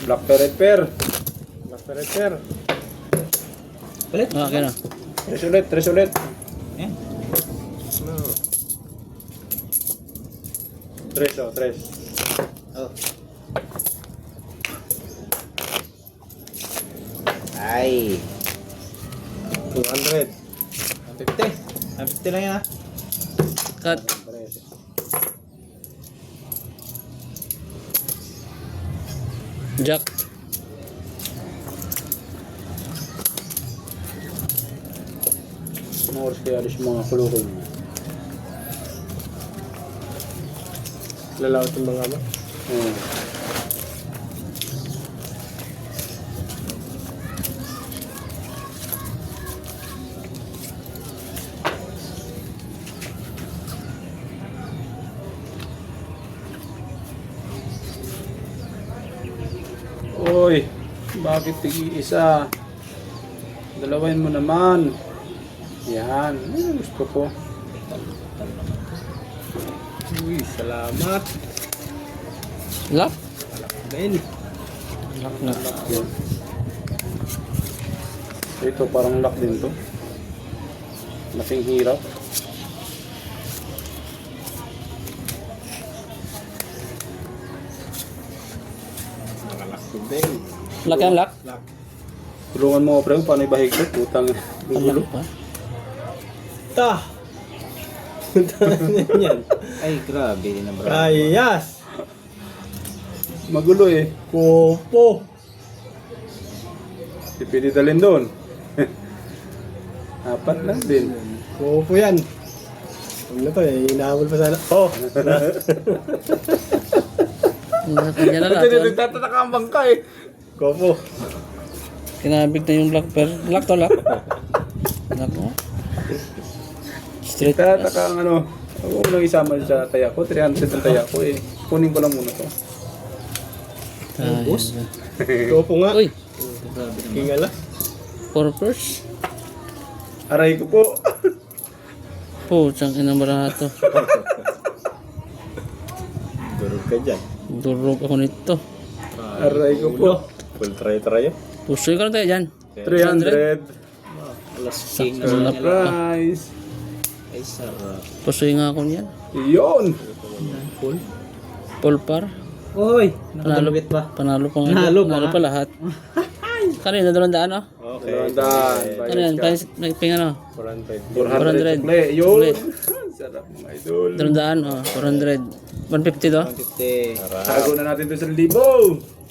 Black Peripper. Black Peripper. Ulit? Okay na. Tres ulit. Eh? No. Tres. Oh. Ay. 200. 150. 150 lang yan ah. Cut. Jack. Mga oras kaya alis mga kulukol mo. Lalawat yung mga ba? Oo. Oy, bakit tig-isa? Dalawain mo naman. Yan, gusto ko. Uy, salamat. Lock. Ben. Lock na. Yan. Ito parang lock din to. Laking hirap. Nakalak din Ben. Lock yan, lock. Tulungan mo pre, paano ibahig ko? Putang gulo. Lock pa. Ta! Yan. Ay, grabe din ang bravo. Ayas! Magulo eh. Kopo! Di pwede dalhin doon. Apat lang din. Kopo yan. Huwag na to eh, inahabol pa sana. Oh! Kanya na Ito lahat. nagtatataka ang bangka eh. Kopo! Kinabig na yung black per. Lock to, lock. Lock mo. Straight. Nagtataka ang ano. Huwag mo nang isama sa taya ko. 300 ang taya ko eh. Kunin ko lang muna to. Boss? Kopo nga! Uy. Kingala! Purpose. Aray ko po. Putsang inang barato. Durog ka dyan. Durog ako nito. Aray ko po. Full try. Pusoy ka lang tayo dyan. 300. Alas King. Price. Ay, sarap. Pusoy nga ako niyan. Yun. Full? Pulpar. Oy! Panalo Nakalubit ba? Panalo pa nga. Panalo pa Panalo nga. pa lahat. Kanina, 200 oh. Okay. 200. Ano yan? Nagping ano? 400. 400. Play. Yun. Ulit. Sarap mga idol. 200 oh. 400. 150 to. 150. Tago na natin to sa 1,000.